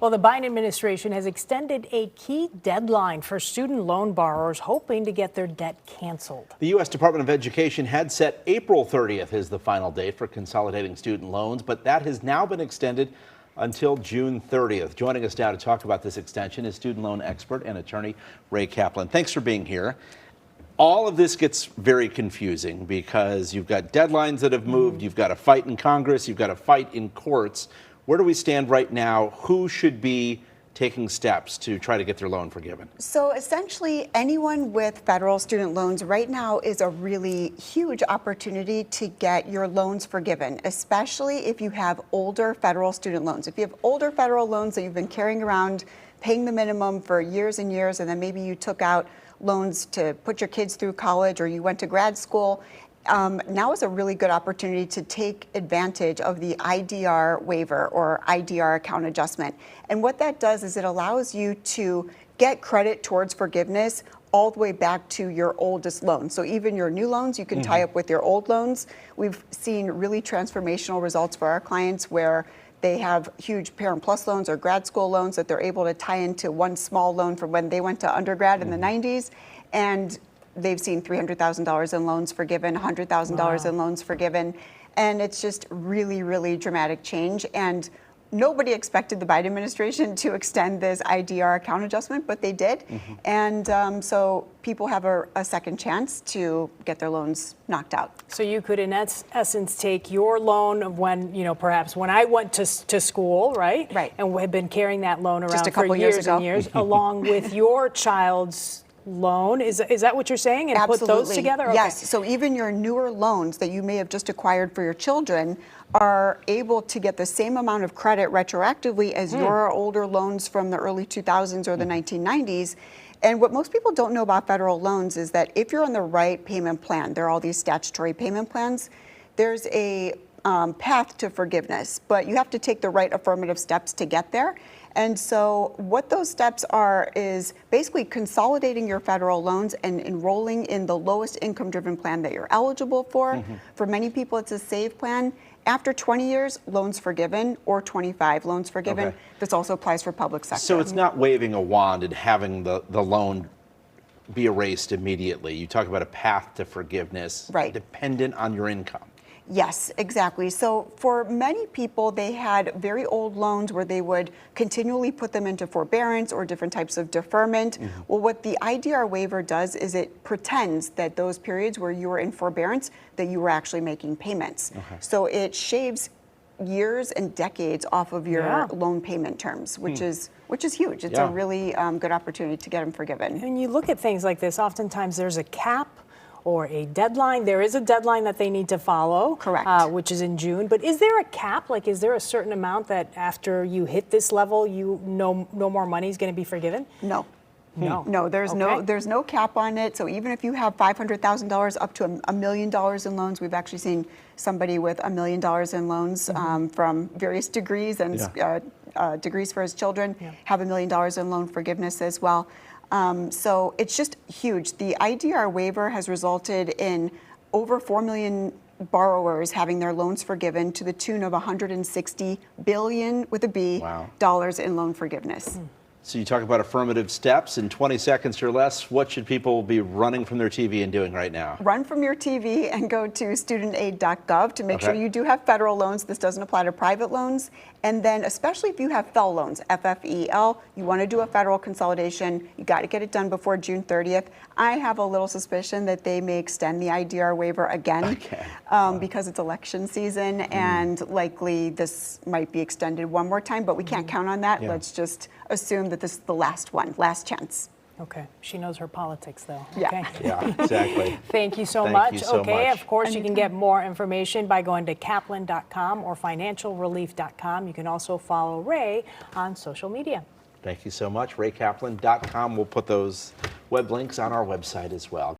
Well, the Biden administration has extended a key deadline for student loan borrowers hoping to get their debt canceled. The U.S. Department of Education had set April 30th as the final date for consolidating student loans, but that has now been extended until June 30th. Joining us now to talk about this extension is student loan expert and attorney Ray Kaplan. Thanks for being here. All of this gets very confusing because you've got deadlines that have moved, you've got a fight in Congress, you've got a fight in courts. Where do we stand right now? Who should be taking steps to try to get their loan forgiven? So essentially, anyone with federal student loans right now is a really huge opportunity to get your loans forgiven, especially if you have older federal student loans. If you have older federal loans that you've been carrying around, paying the minimum for years and years, and then maybe you took out loans to put your kids through college or you went to grad school, now is a really good opportunity to take advantage of the IDR waiver or IDR account adjustment. And what that does is it allows you to get credit towards forgiveness all the way back to your oldest loan. So even your new loans, you can tie up with your old loans. We've seen really transformational results for our clients where they have huge Parent Plus loans or grad school loans that they're able to tie into one small loan from when they went to undergrad in the 90s. And they've seen $300,000 in loans forgiven, $100,000 in loans forgiven. And it's just really, really dramatic change. And nobody expected the Biden administration to extend this IDR account adjustment, but they did. And so people have a second chance to get their loans knocked out. So you could, in essence, take your loan of when, perhaps when I went to school, right? Right. And had been carrying that loan around Just a couple for years ago. and years, along with your child's loan. Is that what you're saying? And Absolutely. Put those together? Okay. Yes. So even your newer loans that you may have just acquired for your children are able to get the same amount of credit retroactively as your older loans from the early 2000s or the 1990s. And what most people don't know about federal loans is that if you're on the right payment plan, there are all these statutory payment plans, there's a path to forgiveness, but you have to take the right affirmative steps to get there. And so what those steps are is basically consolidating your federal loans and enrolling in the lowest income driven plan that you're eligible for. For many people, it's a SAVE plan. After 20 years, loans forgiven, or 25 loans forgiven. Okay. This also applies for public sector. So it's not waving a wand and having the loan be erased immediately. You talk about a path to forgiveness, Right. dependent on your income. Yes, exactly. So for many people, they had very old loans where they would continually put them into forbearance or different types of deferment. Well, what the IDR waiver does is it pretends that those periods where you were in forbearance, that you were actually making payments. So it shaves years and decades off of your loan payment terms, which is huge. It's a really good opportunity to get them forgiven. When you look at things like this, oftentimes there's a cap or a deadline. There is a deadline that they need to follow. Correct. Which is in June. But is there a cap? Like, is there a certain amount that after you hit this level, no more money is going to be forgiven? No. No. There's no cap on it. So even if you have $500,000 up to $1 million in loans, we've actually seen somebody with $1 million in loans from various degrees and degrees for his children have $1 million in loan forgiveness as well. So it's just huge. The IDR waiver has resulted in over 4 million borrowers having their loans forgiven to the tune of $160 billion with a B dollars in loan forgiveness. So you talk about affirmative steps in 20 seconds or less. What should people be running from their TV and doing right now? Run from your TV and go to studentaid.gov to make sure you do have federal loans. This doesn't apply to private loans. And then especially if you have FFEL loans, FFEL, you want to do a federal consolidation, you got to get it done before June 30th. I have a little suspicion that they may extend the IDR waiver again because it's election season and likely this might be extended one more time, but we can't count on that. Let's just assume that this is the last one, last chance. Okay. She knows her politics, though. Yeah. Okay. Yeah, exactly. Thank you so Thank much. you so Okay, much. of course, you can get more information by going to kaplan.com or financialrelief.com. You can also follow Ray on social media. Thank you so much. RayKaplan.com. We'll put those web links on our website as well.